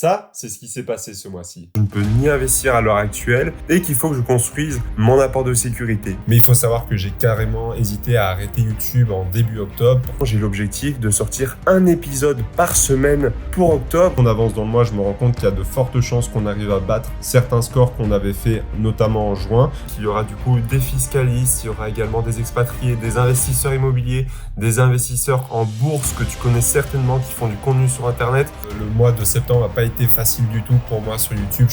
Ça, c'est ce qui s'est passé ce mois-ci. Je ne peux ni investir à l'heure actuelle et qu'il faut que je construise mon apport de sécurité. Mais il faut savoir que j'ai carrément hésité à arrêter YouTube en début octobre. J'ai l'objectif de sortir un épisode par semaine pour octobre. On avance dans le mois, je me rends compte qu'il y a de fortes chances qu'on arrive à battre certains scores qu'on avait fait notamment en juin. Il y aura du coup des fiscalistes, il y aura également des expatriés, des investisseurs immobiliers, des investisseurs en bourse que tu connais certainement qui font du contenu sur Internet. Le mois de septembre n'a pas été facile du tout pour moi sur YouTube.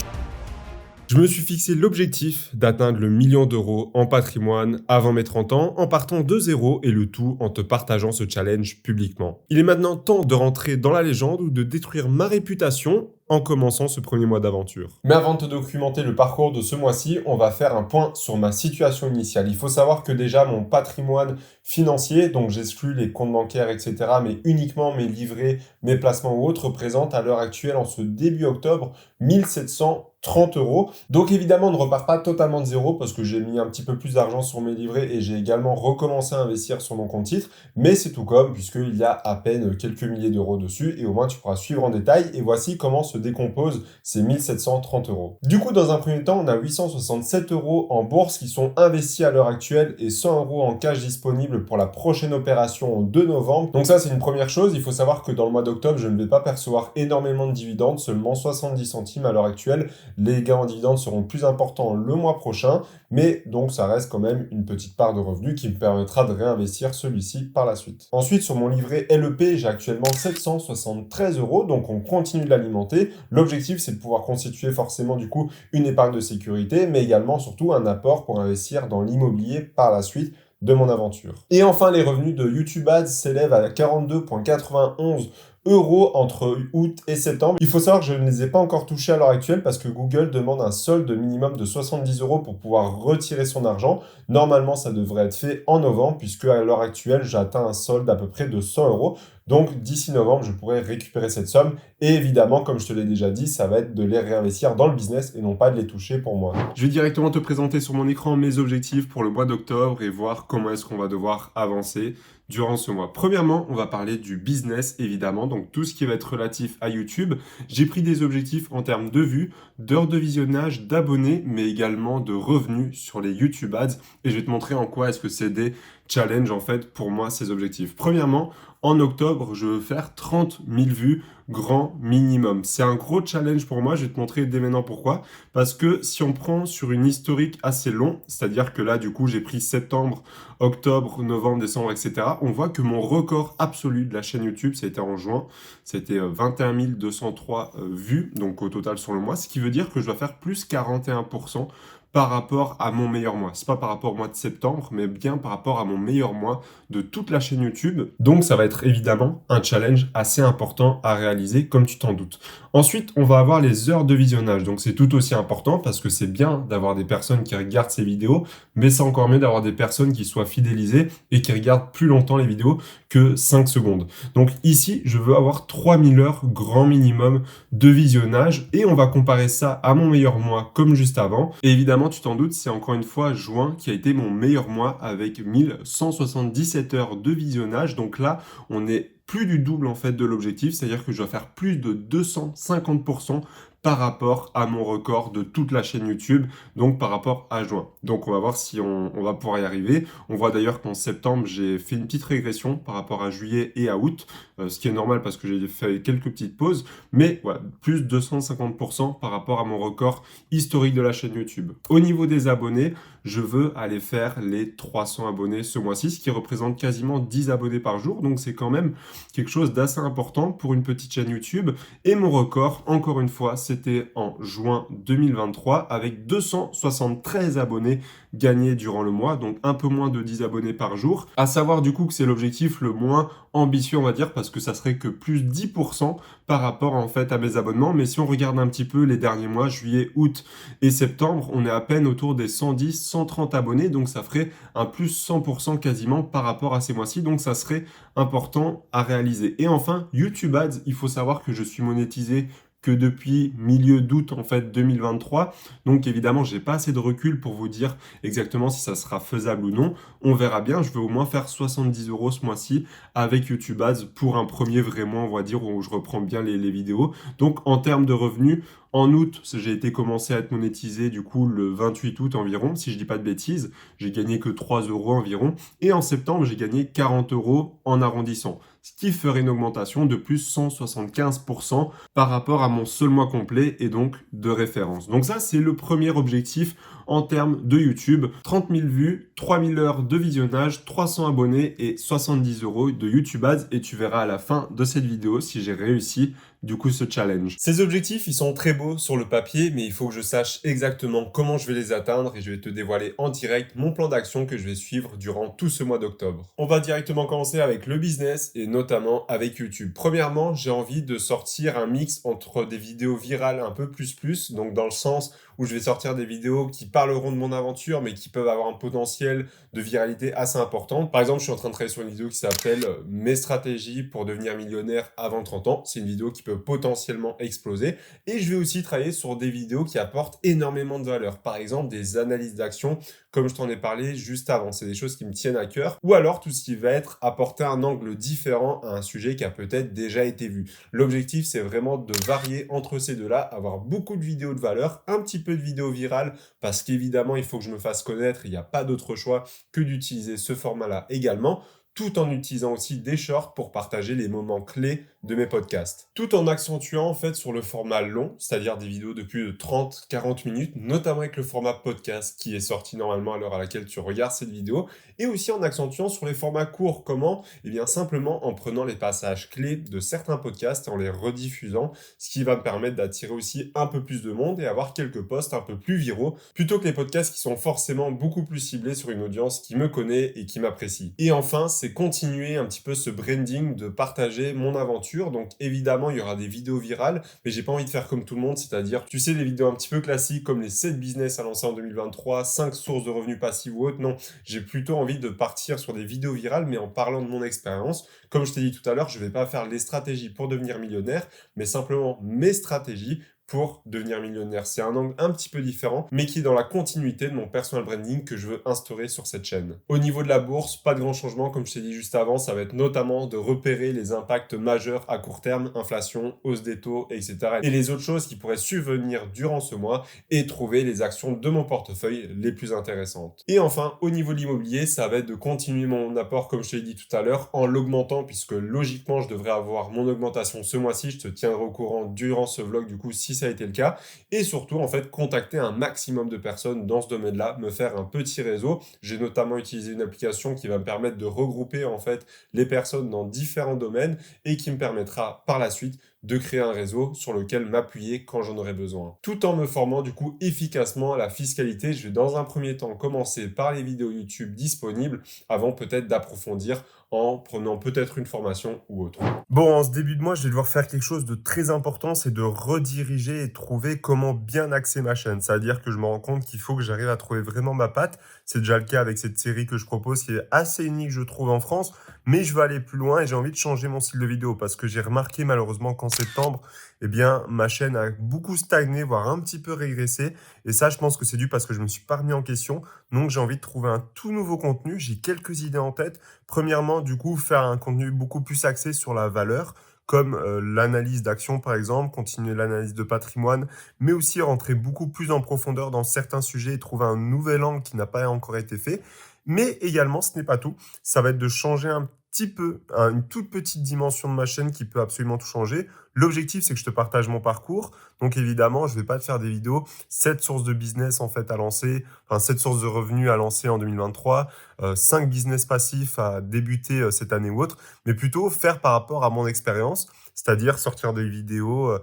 Je me suis fixé l'objectif d'atteindre le 1 000 000 d'euros en patrimoine avant mes 30 ans en partant de zéro et le tout en te partageant ce challenge publiquement. Il est maintenant temps de rentrer dans la légende ou de détruire ma réputation en commençant ce premier mois d'aventure. Mais avant de te documenter le parcours de ce mois-ci, on va faire un point sur ma situation initiale. Il faut savoir que déjà mon patrimoine financier, donc j'exclus les comptes bancaires, etc., mais uniquement mes livrets, mes placements ou autres, représente à l'heure actuelle, en ce début octobre, 1730 euros. Donc évidemment, on ne repart pas totalement de zéro parce que j'ai mis un petit peu plus d'argent sur mes livrets et j'ai également recommencé à investir sur mon compte titre, mais c'est tout comme puisqu'il y a à peine quelques milliers d'euros dessus et au moins tu pourras suivre en détail. Et voici comment se décompose ces 1730 euros. Du coup, dans un premier temps, on a 867 euros en bourse qui sont investis à l'heure actuelle et 100 euros en cash disponible pour la prochaine opération de novembre. Donc ça, c'est une première chose. Il faut savoir que dans le mois d'octobre, je ne vais pas percevoir énormément de dividendes, seulement 70 centimes à l'heure actuelle. Les gains en dividendes seront plus importants le mois prochain, mais donc ça reste quand même une petite part de revenus qui me permettra de réinvestir celui-ci par la suite. Ensuite, sur mon livret LEP, j'ai actuellement 773 euros, donc on continue de l'alimenter. L'objectif, c'est de pouvoir constituer forcément du coup une épargne de sécurité, mais également surtout un apport pour investir dans l'immobilier par la suite de mon aventure. Et enfin, les revenus de YouTube Ads s'élèvent à 42,91 euros entre août et septembre. Il faut savoir que je ne les ai pas encore touchés à l'heure actuelle parce que Google demande un solde minimum de 70 euros pour pouvoir retirer son argent. Normalement, ça devrait être fait en novembre puisque à l'heure actuelle, j'atteins un solde à peu près de 100 euros. Donc, d'ici novembre, je pourrai récupérer cette somme. Et évidemment, comme je te l'ai déjà dit, ça va être de les réinvestir dans le business et non pas de les toucher pour moi. Je vais directement te présenter sur mon écran mes objectifs pour le mois d'octobre et voir comment est-ce qu'on va devoir avancer durant ce mois. Premièrement, on va parler du business, évidemment, donc tout ce qui va être relatif à YouTube. J'ai pris des objectifs en termes de vues, d'heures de visionnage, d'abonnés, mais également de revenus sur les YouTube Ads. Et je vais te montrer en quoi est-ce que c'est des challenges, en fait, pour moi, ces objectifs. Premièrement, en octobre, je veux faire 30 000 vues grand minimum. C'est un gros challenge pour moi, je vais te montrer dès maintenant pourquoi. Parce que si on prend sur une historique assez long, c'est-à-dire que là, du coup, j'ai pris septembre, octobre, novembre, décembre, etc., on voit que mon record absolu de la chaîne YouTube, c'était en juin, c'était 21 203 vues, donc au total sur le mois, ce qui veut dire que je dois faire plus 41% par rapport à mon meilleur mois. C'est pas par rapport au mois de septembre, mais bien par rapport à mon meilleur mois de toute la chaîne YouTube. Donc ça va être évidemment un challenge assez important à réaliser, comme tu t'en doutes. Ensuite, on va avoir les heures de visionnage. Donc c'est tout aussi important parce que c'est bien d'avoir des personnes qui regardent ces vidéos, mais c'est encore mieux d'avoir des personnes qui soient fidélisées et qui regardent plus longtemps les vidéos que 5 secondes. Donc ici, je veux avoir 3000 heures grand minimum de visionnage et on va comparer ça à mon meilleur mois comme juste avant. Et évidemment, tu t'en doutes, c'est encore une fois juin qui a été mon meilleur mois avec 1177 heures de visionnage. Donc là, on est plus du double en fait de l'objectif, c'est-à-dire que je dois faire plus de 250% par rapport à mon record de toute la chaîne YouTube, donc par rapport à juin. Donc on va voir si on va pouvoir y arriver. On voit d'ailleurs qu'en septembre, j'ai fait une petite régression par rapport à juillet et à août, ce qui est normal parce que j'ai fait quelques petites pauses, mais voilà, plus de 250% par rapport à mon record historique de la chaîne YouTube. Au niveau des abonnés, je veux aller faire les 300 abonnés ce mois-ci, ce qui représente quasiment 10 abonnés par jour, donc c'est quand même quelque chose d'assez important pour une petite chaîne YouTube. Et mon record, encore une fois, c'était en juin 2023 avec 273 abonnés gagnés durant le mois, donc un peu moins de 10 abonnés par jour. À savoir du coup que c'est l'objectif le moins ambitieux, on va dire, parce que ça serait que plus 10% par rapport en fait à mes abonnements. Mais si on regarde un petit peu les derniers mois, juillet, août et septembre, on est à peine autour des 110, 130 abonnés, donc ça ferait un plus 100% quasiment par rapport à ces mois-ci, donc ça serait important à réaliser. Et enfin, YouTube Ads, il faut savoir que je suis monétisé que depuis milieu d'août en fait 2023. Donc évidemment, j'ai pas assez de recul pour vous dire exactement si ça sera faisable ou non. On verra bien. Je vais au moins faire 70 € ce mois-ci avec YouTube Ads pour un premier vrai mois, on va dire, où je reprends bien les vidéos. Donc en termes de revenus, en août, j'ai été commencé à être monétisé du coup le 28 août environ, si je dis pas de bêtises. J'ai gagné que 3 € environ. Et en septembre, j'ai gagné 40 € en arrondissant, ce qui ferait une augmentation de plus 175% par rapport à mon seul mois complet et donc de référence. Donc ça, c'est le premier objectif en termes de YouTube. 30 000 vues, 3000 heures de visionnage, 300 abonnés et 70 € de YouTube Ads. Et tu verras à la fin de cette vidéo si j'ai réussi du coup ce challenge. Ces objectifs, ils sont très beaux sur le papier, mais il faut que je sache exactement comment je vais les atteindre et je vais te dévoiler en direct mon plan d'action que je vais suivre durant tout ce mois d'octobre. On va directement commencer avec le business et notamment avec YouTube. Premièrement, j'ai envie de sortir un mix entre des vidéos virales un peu plus, donc dans le sens où je vais sortir des vidéos qui parleront de mon aventure, mais qui peuvent avoir un potentiel de viralité assez important. Par exemple, je suis en train de travailler sur une vidéo qui s'appelle « Mes stratégies pour devenir millionnaire avant 30 ans ». C'est une vidéo qui peut potentiellement exploser. Et je vais aussi travailler sur des vidéos qui apportent énormément de valeur. Par exemple, des analyses d'action, comme je t'en ai parlé juste avant. C'est des choses qui me tiennent à cœur. Ou alors, tout ce qui va être apporter un angle différent à un sujet qui a peut-être déjà été vu. L'objectif, c'est vraiment de varier entre ces deux-là, avoir beaucoup de vidéos de valeur, un petit peu de vidéos virales, parce qu'évidemment, il faut que je me fasse connaître. Il n'y a pas d'autre choix que d'utiliser ce format-là également, tout en utilisant aussi des shorts pour partager les moments clés de mes podcasts. Tout en accentuant en fait sur le format long, c'est-à-dire des vidéos de plus de 30-40 minutes, notamment avec le format podcast qui est sorti normalement à l'heure à laquelle tu regardes cette vidéo, et aussi en accentuant sur les formats courts. Comment? Eh bien simplement en prenant les passages clés de certains podcasts et en les rediffusant, ce qui va me permettre d'attirer aussi un peu plus de monde et avoir quelques posts un peu plus viraux, plutôt que les podcasts qui sont forcément beaucoup plus ciblés sur une audience qui me connaît et qui m'apprécie. Et enfin, c'est continuer un petit peu ce branding de partager mon aventure. Donc évidemment, il y aura des vidéos virales, mais j'ai pas envie de faire comme tout le monde, c'est-à-dire, tu sais, des vidéos un petit peu classiques comme les 7 business à lancer en 2023, 5 sources de revenus passifs ou autres. Non, j'ai plutôt envie de partir sur des vidéos virales, mais en parlant de mon expérience. Comme je t'ai dit tout à l'heure, je vais pas faire les stratégies pour devenir millionnaire, mais simplement mes stratégies pour devenir millionnaire. C'est un angle un petit peu différent, mais qui est dans la continuité de mon personal branding que je veux instaurer sur cette chaîne. Au niveau de la bourse, pas de grand changement, comme je t'ai dit juste avant, ça va être notamment de repérer les impacts majeurs à court terme, inflation, hausse des taux, etc. Et les autres choses qui pourraient survenir durant ce mois et trouver les actions de mon portefeuille les plus intéressantes. Et enfin, au niveau de l'immobilier, ça va être de continuer mon apport, comme je te l'ai dit tout à l'heure, en l'augmentant, puisque logiquement, je devrais avoir mon augmentation ce mois-ci. Je te tiendrai au courant durant ce vlog, du coup, si ça a été le cas, et surtout en fait contacter un maximum de personnes dans ce domaine-là, me faire un petit réseau. J'ai notamment utilisé une application qui va me permettre de regrouper en fait les personnes dans différents domaines et qui me permettra par la suite de créer un réseau sur lequel m'appuyer quand j'en aurai besoin. Tout en me formant du coup efficacement à la fiscalité, je vais dans un premier temps commencer par les vidéos YouTube disponibles avant peut-être d'approfondir en prenant peut-être une formation ou autre. Bon, en ce début de mois, je vais devoir faire quelque chose de très important, c'est de rediriger et trouver comment bien axer ma chaîne. C'est-à-dire que je me rends compte qu'il faut que j'arrive à trouver vraiment ma patte. C'est déjà le cas avec cette série que je propose qui est assez unique, je trouve, en France. Mais je veux aller plus loin et j'ai envie de changer mon style de vidéo parce que j'ai remarqué malheureusement qu'en septembre, eh bien, ma chaîne a beaucoup stagné, voire un petit peu régressé. Et ça, je pense que c'est dû parce que je me suis pas remis en question. Donc, j'ai envie de trouver un tout nouveau contenu. J'ai quelques idées en tête. Premièrement, du coup, faire un contenu beaucoup plus axé sur la valeur, comme l'analyse d'action, par exemple, continuer l'analyse de patrimoine, mais aussi rentrer beaucoup plus en profondeur dans certains sujets et trouver un nouvel angle qui n'a pas encore été fait. Mais également, ce n'est pas tout. Ça va être de changer un petit peu, une toute petite dimension de ma chaîne qui peut absolument tout changer. L'objectif, c'est que je te partage mon parcours. Donc évidemment, je ne vais pas te faire des vidéos 7 sources de business en fait à lancer, enfin 7 sources de revenus à lancer en 2023, 5 business passifs à débuter cette année ou autre, mais plutôt faire par rapport à mon expérience, c'est-à-dire sortir des vidéos,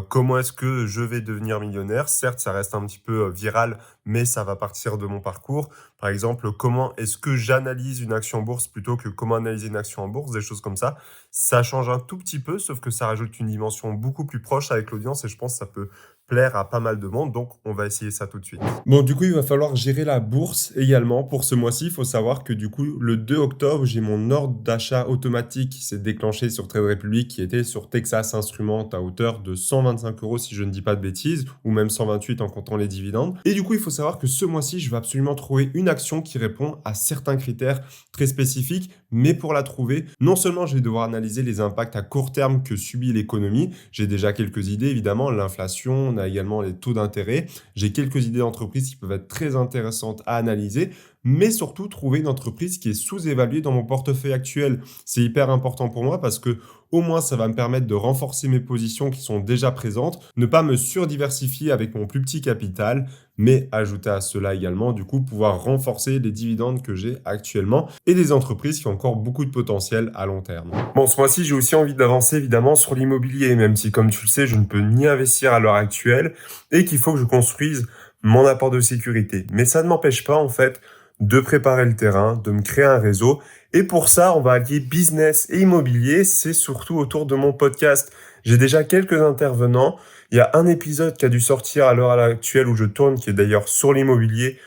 comment est-ce que je vais devenir millionnaire. Certes, ça reste un petit peu viral, mais ça va partir de mon parcours. Par exemple, comment est-ce que j'analyse une action en bourse plutôt que comment analyser une action en bourse, des choses comme ça. Ça change un tout petit peu, sauf que ça rajoute une dimension beaucoup plus proche avec l'audience et je pense que ça peut plaire à pas mal de monde, donc on va essayer ça tout de suite. Bon, du coup, il va falloir gérer la bourse également. Pour ce mois-ci, il faut savoir que du coup, le 2 octobre, j'ai mon ordre d'achat automatique qui s'est déclenché sur Trade Republic, qui était sur Texas Instruments à hauteur de 125 € si je ne dis pas de bêtises, ou même 128 en comptant les dividendes. Et du coup, il faut savoir que ce mois-ci, je vais absolument trouver une action qui répond à certains critères très spécifiques, mais pour la trouver, non seulement je vais devoir analyser les impacts à court terme que subit l'économie, j'ai déjà quelques idées évidemment, l'inflation, on a également les taux d'intérêt, j'ai quelques idées d'entreprises qui peuvent être très intéressantes à analyser, mais surtout trouver une entreprise qui est sous-évaluée dans mon portefeuille actuel. C'est hyper important pour moi parce que au moins ça va me permettre de renforcer mes positions qui sont déjà présentes, ne pas me surdiversifier avec mon plus petit capital, mais ajouter à cela également, du coup, pouvoir renforcer les dividendes que j'ai actuellement et des entreprises qui ont encore beaucoup de potentiel à long terme. Bon, ce mois-ci, j'ai aussi envie d'avancer évidemment sur l'immobilier, même si, comme tu le sais, je ne peux ni investir à l'heure actuelle et qu'il faut que je construise mon apport de sécurité. Mais ça ne m'empêche pas, en fait, de préparer le terrain, de me créer un réseau. Et pour ça, on va allier business et immobilier. C'est surtout autour de mon podcast. J'ai déjà quelques intervenants. Il y a un épisode qui a dû sortir à l'heure actuelle où je tourne, qui est d'ailleurs sur l'immobilier,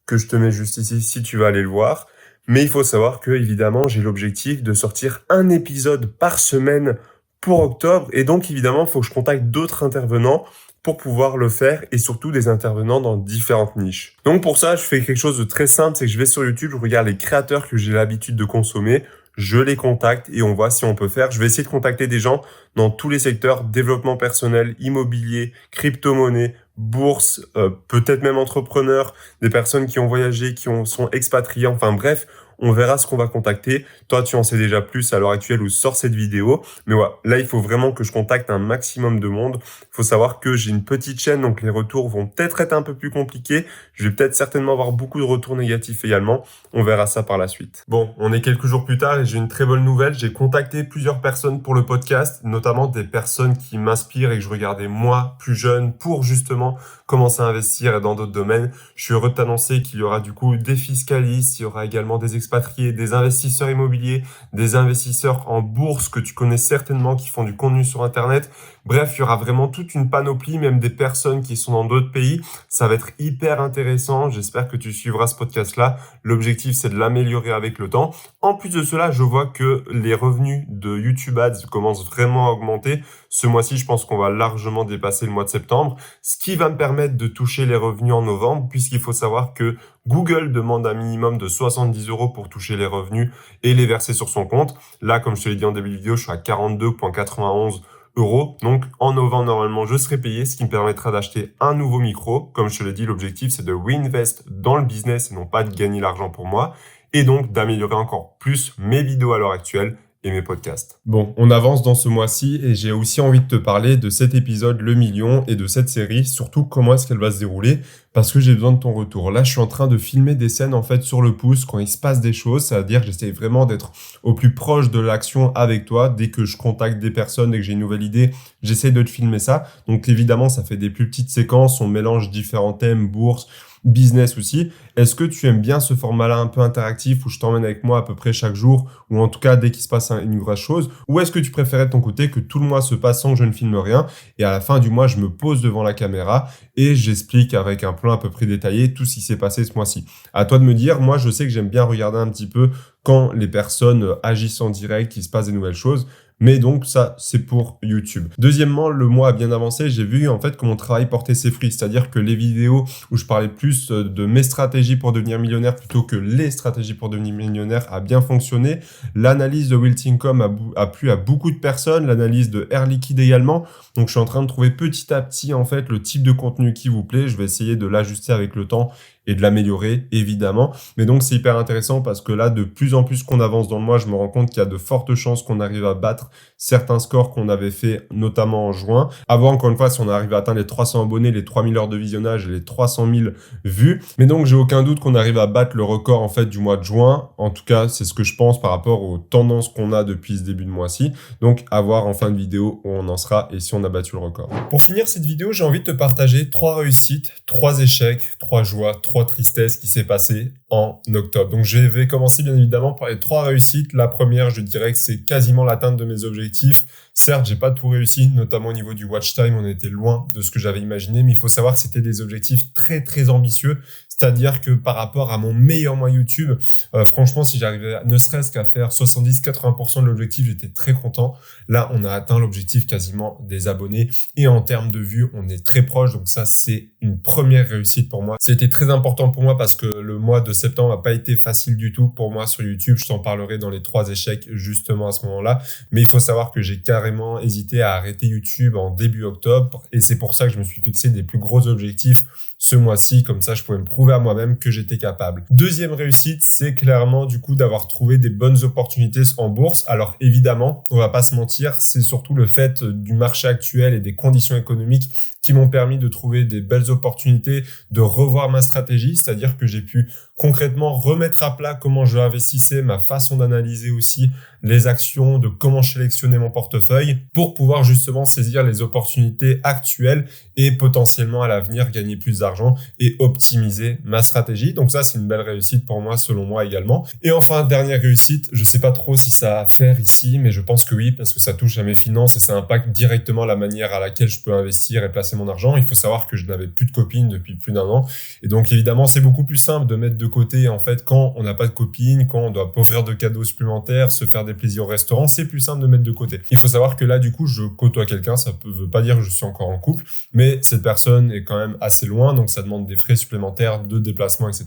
que je te mets juste ici si tu veux aller le voir. Mais il faut savoir que, évidemment, j'ai l'objectif de sortir un épisode par semaine pour octobre. Et donc, évidemment, il faut que je contacte d'autres intervenants pour pouvoir le faire et surtout des intervenants dans différentes niches. Donc pour ça, je fais quelque chose de très simple, c'est que je vais sur YouTube, je regarde les créateurs que j'ai l'habitude de consommer, je les contacte et on voit si on peut faire. Je vais essayer de contacter des gens dans tous les secteurs, développement personnel, immobilier, crypto-monnaie, bourse, peut-être même entrepreneurs, des personnes qui ont voyagé, sont expatriés, enfin bref, on verra ce qu'on va contacter. Toi, tu en sais déjà plus à l'heure actuelle où sort cette vidéo. Mais voilà, là, il faut vraiment que je contacte un maximum de monde. Il faut savoir que j'ai une petite chaîne, donc les retours vont peut-être être un peu plus compliqués. Je vais peut-être certainement avoir beaucoup de retours négatifs également. On verra ça par la suite. Bon, on est quelques jours plus tard et j'ai une très bonne nouvelle. J'ai contacté plusieurs personnes pour le podcast, notamment des personnes qui m'inspirent et que je regardais moi, plus jeune, pour justement commencer à investir dans d'autres domaines. Je suis heureux de t'annoncer qu'il y aura du coup des fiscalistes, il y aura également des expatriés, des investisseurs immobiliers, des investisseurs en bourse que tu connais certainement qui font du contenu sur Internet. Bref, il y aura vraiment toute une panoplie, même des personnes qui sont dans d'autres pays. Ça va être hyper intéressant. J'espère que tu suivras ce podcast-là. L'objectif, c'est de l'améliorer avec le temps. En plus de cela, je vois que les revenus de YouTube Ads commencent vraiment à augmenter. Ce mois-ci, je pense qu'on va largement dépasser le mois de septembre, ce qui va me permettre de toucher les revenus en novembre, puisqu'il faut savoir que Google demande un minimum de 70 € pour toucher les revenus et les verser sur son compte. Là, comme je te l'ai dit en début de vidéo, je suis à 42,91 €. Donc, en novembre, normalement, je serai payé, ce qui me permettra d'acheter un nouveau micro. Comme je te l'ai dit, l'objectif, c'est de reinvest dans le business et non pas de gagner l'argent pour moi. Et donc, d'améliorer encore plus mes vidéos à l'heure actuelle et mes podcasts. Bon, on avance dans ce mois-ci et j'ai aussi envie de te parler de cet épisode, le million, et de cette série, surtout comment est-ce qu'elle va se dérouler, parce que j'ai besoin de ton retour. Là, je suis en train de filmer des scènes en fait sur le pouce quand il se passe des choses, c'est-à-dire que j'essaie vraiment d'être au plus proche de l'action avec toi. Dès que je contacte des personnes, dès que j'ai une nouvelle idée, j'essaie de te filmer ça. Donc évidemment, ça fait des plus petites séquences, on mélange différents thèmes, bourse, business aussi. Est-ce que tu aimes bien ce format-là un peu interactif où je t'emmène avec moi à peu près chaque jour, ou en tout cas dès qu'il se passe une grosse chose, ou est-ce que tu préférais de ton côté que tout le mois se passe sans que je ne filme rien et à la fin du mois je me pose devant la caméra et j'explique avec un plan à peu près détaillé tout ce qui s'est passé ce mois-ci? À toi de me dire. Moi je sais que j'aime bien regarder un petit peu quand les personnes agissent en direct, qu'il se passe des nouvelles choses. Mais donc ça, c'est pour YouTube. Deuxièmement, le mois a bien avancé. J'ai vu en fait que mon travail portait ses fruits. C'est-à-dire que les vidéos où je parlais plus de mes stratégies pour devenir millionnaire plutôt que les stratégies pour devenir millionnaire a bien fonctionné. L'analyse de Wiltingcom a plu à beaucoup de personnes. L'analyse de Air Liquide également. Donc je suis en train de trouver petit à petit en fait le type de contenu qui vous plaît. Je vais essayer de l'ajuster avec le temps et de l'améliorer, évidemment. Mais donc, c'est hyper intéressant parce que là, de plus en plus qu'on avance dans le mois, je me rends compte qu'il y a de fortes chances qu'on arrive à battre certains scores qu'on avait fait, notamment en juin. Avant, encore une fois, si on arrive à atteindre les 300 abonnés, les 3000 heures de visionnage et les 300 000 vues. Mais donc, j'ai aucun doute qu'on arrive à battre le record, en fait, du mois de juin. En tout cas, c'est ce que je pense par rapport aux tendances qu'on a depuis ce début de mois-ci. Donc, à voir en fin de vidéo où on en sera et si on a battu le record. Pour finir cette vidéo, j'ai envie de te partager 3 réussites, 3 échecs, 3 joies, 3 tristesses qui s'est passé en octobre. Donc je vais commencer bien évidemment par les 3 réussites. La première, je dirais que c'est quasiment l'atteinte de mes objectifs. Certes, j'ai pas tout réussi, notamment au niveau du watch time, on était loin de ce que j'avais imaginé, mais il faut savoir que c'était des objectifs très très ambitieux. C'est-à-dire que par rapport à mon meilleur mois YouTube, franchement, si j'arrivais ne serait-ce qu'à faire 70-80% de l'objectif, j'étais très content. Là, on a atteint l'objectif quasiment des abonnés et en termes de vues, on est très proche. Donc ça, c'est une première réussite pour moi. C'était très important pour moi parce que le mois de septembre n'a pas été facile du tout pour moi sur YouTube. Je t'en parlerai dans les 3 échecs justement à ce moment-là. Mais il faut savoir que j'ai carrément hésité à arrêter YouTube en début octobre et c'est pour ça que je me suis fixé des plus gros objectifs ce mois-ci, comme ça je pouvais me prouver à moi-même que j'étais capable. Deuxième réussite, c'est clairement du coup d'avoir trouvé des bonnes opportunités en bourse. Alors évidemment, on va pas se mentir, c'est surtout le fait du marché actuel et des conditions économiques qui m'ont permis de trouver des belles opportunités, de revoir ma stratégie, c'est-à-dire que j'ai pu concrètement remettre à plat comment je investissais, ma façon d'analyser aussi les actions, de comment je sélectionnais mon portefeuille pour pouvoir justement saisir les opportunités actuelles et potentiellement à l'avenir gagner plus d'argent et optimiser ma stratégie. Donc ça, c'est une belle réussite pour moi, selon moi également. Et enfin, dernière réussite, je sais pas trop si ça a à faire ici, mais je pense que oui, parce que ça touche à mes finances et ça impacte directement la manière à laquelle je peux investir et placer mon argent. Il faut savoir que je n'avais plus de copine depuis plus d'1 an. Et donc, évidemment, c'est beaucoup plus simple de mettre de côté, en fait, quand on n'a pas de copine, quand on doit pas offrir de cadeaux supplémentaires, se faire des plaisirs au restaurant, c'est plus simple de mettre de côté. Il faut savoir que là, du coup, je côtoie quelqu'un, ça veut pas dire que je suis encore en couple, mais cette personne est quand même assez loin, donc ça demande des frais supplémentaires de déplacement, etc.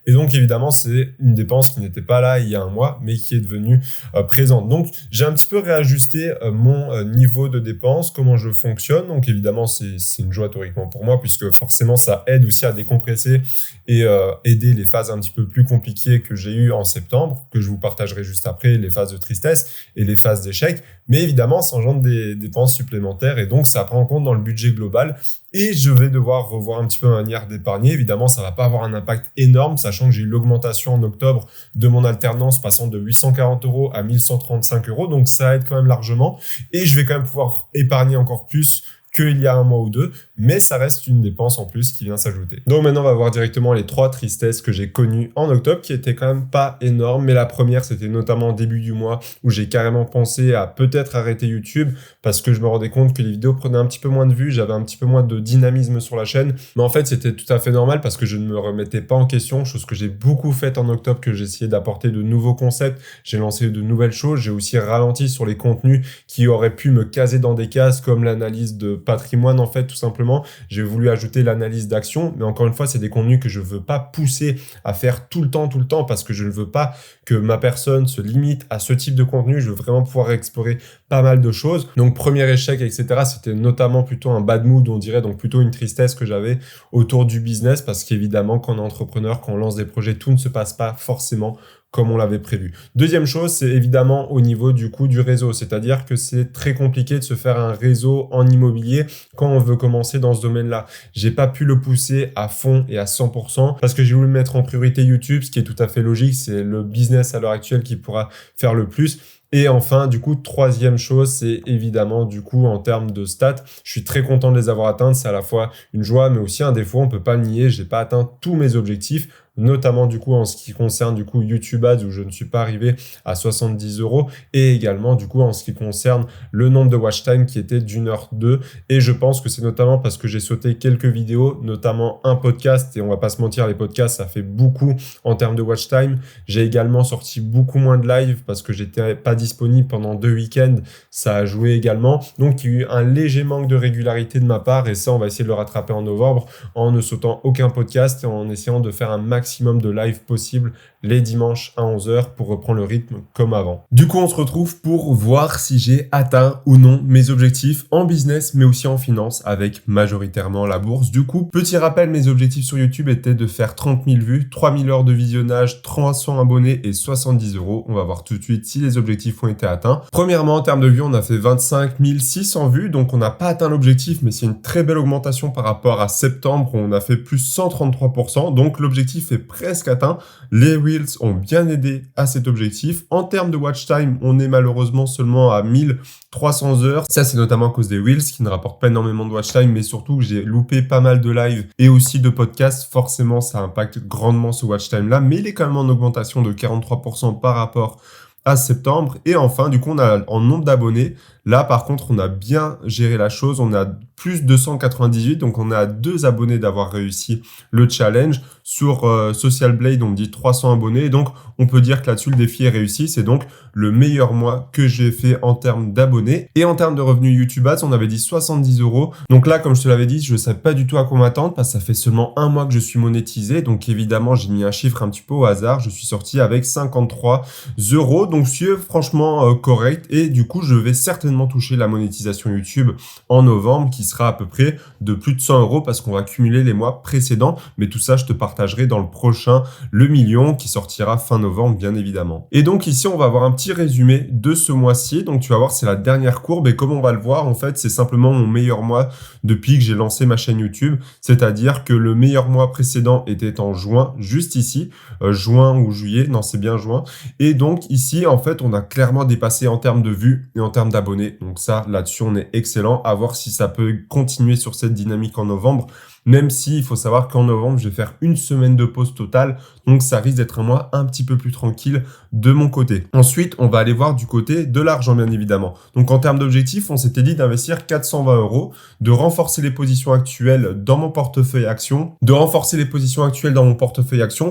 Et donc, évidemment, c'est une dépense qui n'était pas là il y a 1 mois, mais qui est devenue présente. Donc, j'ai un petit peu réajusté mon niveau de dépenses, comment je fonctionne. Donc, évidemment, c'est une joie théoriquement pour moi, puisque forcément, ça aide aussi à décompresser et aider les phases un petit peu plus compliquées que j'ai eues en septembre, que je vous partagerai juste après, les phases de tristesse et les phases d'échec. Mais évidemment, ça engendre des dépenses supplémentaires et donc ça prend en compte dans le budget global. Et je vais devoir revoir un petit peu ma manière d'épargner. Évidemment, ça va pas avoir un impact énorme, sachant que j'ai eu l'augmentation en octobre de mon alternance passant de 840 € à 1135 €. Donc, ça aide quand même largement. Et je vais quand même pouvoir épargner encore plus qu'il y a 1 mois ou 2, mais ça reste une dépense en plus qui vient s'ajouter. Donc maintenant, on va voir directement les 3 tristesses que j'ai connues en octobre, qui étaient quand même pas énormes, mais la première, c'était notamment au début du mois, où j'ai carrément pensé à peut-être arrêter YouTube, parce que je me rendais compte que les vidéos prenaient un petit peu moins de vues, j'avais un petit peu moins de dynamisme sur la chaîne, mais en fait, c'était tout à fait normal, parce que je ne me remettais pas en question, chose que j'ai beaucoup faite en octobre, que j'ai essayé d'apporter de nouveaux concepts, j'ai lancé de nouvelles choses, j'ai aussi ralenti sur les contenus qui auraient pu me caser dans des cases, comme l'analyse de patrimoine, en fait, tout simplement. J'ai voulu ajouter l'analyse d'action, mais encore une fois, c'est des contenus que je veux pas pousser à faire tout le temps, parce que je ne veux pas que ma personne se limite à ce type de contenu. Je veux vraiment pouvoir explorer pas mal de choses. Donc, premier échec, etc., c'était notamment plutôt un bad mood, on dirait, donc plutôt une tristesse que j'avais autour du business, parce qu'évidemment, quand on est entrepreneur, quand on lance des projets, tout ne se passe pas forcément comme on l'avait prévu. Deuxième chose, c'est évidemment au niveau du coût du réseau, c'est-à-dire que c'est très compliqué de se faire un réseau en immobilier quand on veut commencer dans ce domaine-là. J'ai pas pu le pousser à fond et à 100% parce que j'ai voulu mettre en priorité YouTube, ce qui est tout à fait logique, c'est le business à l'heure actuelle qui pourra faire le plus. Et enfin, du coup, troisième chose, c'est évidemment, du coup, en termes de stats, je suis très content de les avoir atteintes. C'est à la fois une joie, mais aussi un défaut. On peut pas le nier. J'ai pas atteint tous mes objectifs, notamment, du coup, en ce qui concerne, du coup, YouTube Ads, où je ne suis pas arrivé à 70 €. Et également, du coup, en ce qui concerne le nombre de watch time qui était d'1h02. Et je pense que c'est notamment parce que j'ai sauté quelques vidéos, notamment un podcast. Et on va pas se mentir, les podcasts, ça fait beaucoup en termes de watch time. J'ai également sorti beaucoup moins de live parce que j'étais pas disponible pendant 2 week-ends, ça a joué également. Donc, il y a eu un léger manque de régularité de ma part et ça, on va essayer de le rattraper en novembre en ne sautant aucun podcast et en essayant de faire un maximum de live possible les dimanches à 11 h pour reprendre le rythme comme avant. Du coup, on se retrouve pour voir si j'ai atteint ou non mes objectifs en business, mais aussi en finance avec majoritairement la bourse. Du coup, petit rappel, mes objectifs sur YouTube étaient de faire 30 000 vues, 3000 heures de visionnage, 300 abonnés et 70 €. On va voir tout de suite si les objectifs ont été atteints. Premièrement, en termes de vues, on a fait 25 600 vues, donc on n'a pas atteint l'objectif, mais c'est une très belle augmentation par rapport à septembre où on a fait plus 133%. Donc l'objectif est presque atteint. Les Reels ont bien aidé à cet objectif. En termes de watch time, on est malheureusement seulement à 1300 heures. Ça, c'est notamment à cause des Reels qui ne rapportent pas énormément de watch time, mais surtout que j'ai loupé pas mal de live et aussi de podcasts. Forcément, ça impacte grandement ce watch time là, mais il est quand même en augmentation de 43% par rapport à septembre. Et enfin, du coup, on a en nombre d'abonnés. Là, par contre, on a bien géré la chose. On a plus 298, donc on est à 2 abonnés d'avoir réussi le challenge. Sur Social Blade, on me dit 300 abonnés. Donc, on peut dire que là-dessus, le défi est réussi. C'est donc le meilleur mois que j'ai fait en termes d'abonnés. Et en termes de revenus YouTube Ads, on avait dit 70 euros. Donc là, comme je te l'avais dit, je ne savais pas du tout à quoi m'attendre parce que ça fait seulement un mois que je suis monétisé. Donc, évidemment, j'ai mis un chiffre un petit peu au hasard. Je suis sorti avec 53 euros. Donc, c'est franchement correct. Et du coup, je vais certainement toucher la monétisation YouTube en novembre qui sera à peu près de plus de 100 euros parce qu'on va cumuler les mois précédents. Mais tout ça, je te partagerai dans le prochain Le Million qui sortira fin novembre, bien évidemment. Et donc ici, on va avoir un petit résumé de ce mois-ci. Donc tu vas voir, c'est la dernière courbe. Et comme on va le voir, en fait, c'est simplement mon meilleur mois depuis que j'ai lancé ma chaîne YouTube. C'est-à-dire que le meilleur mois précédent était en juin, juste ici. Juin ou juillet, non, c'est bien juin. Et donc ici, en fait, on a clairement dépassé en termes de vues et en termes d'abonnés. Donc ça, là-dessus, on est excellent. À voir si ça peut continuer sur cette dynamique en novembre. Même si il faut savoir qu'en novembre, je vais faire une semaine de pause totale. Donc, ça risque d'être un mois un petit peu plus tranquille de mon côté. Ensuite, on va aller voir du côté de l'argent, bien évidemment. Donc, en termes d'objectifs, on s'était dit d'investir 420 euros, de renforcer les positions actuelles dans mon portefeuille action,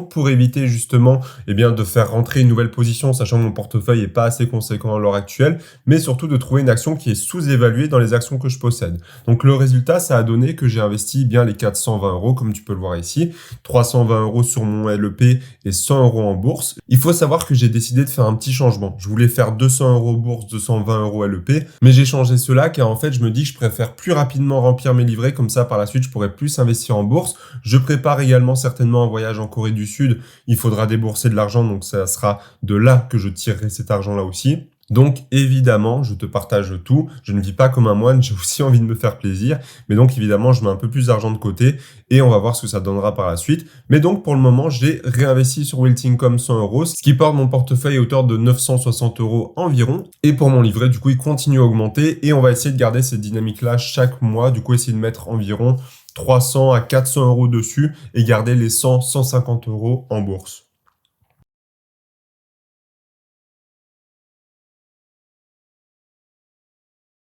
pour éviter justement, de faire rentrer une nouvelle position, sachant que mon portefeuille est pas assez conséquent à l'heure actuelle, mais surtout de trouver une action qui est sous-évaluée dans les actions que je possède. Donc, le résultat, ça a donné que j'ai investi bien les 420 euros, comme tu peux le voir ici, 320 euros sur mon LEP et 100 euros en bourse. Il faut savoir que j'ai décidé de faire un petit changement. Je voulais faire 200 euros bourse, 220 euros LEP, mais j'ai changé cela car en fait, je me dis que je préfère plus rapidement remplir mes livrets, comme ça par la suite, je pourrais plus investir en bourse. Je prépare également certainement un voyage en Corée du Sud. Il faudra débourser de l'argent, donc ça sera de là que je tirerai cet argent-là aussi. Donc évidemment, je te partage tout. Je ne vis pas comme un moine, j'ai aussi envie de me faire plaisir. Mais donc évidemment, je mets un peu plus d'argent de côté et on va voir ce que ça donnera par la suite. Mais donc pour le moment, j'ai réinvesti sur Wiltingcom 100 euros, ce qui porte mon portefeuille à hauteur de 960 euros environ. Et pour mon livret, du coup, il continue à augmenter et on va essayer de garder cette dynamique-là chaque mois. Du coup, essayer de mettre environ 300 à 400 euros dessus et garder les 100, 150 euros en bourse.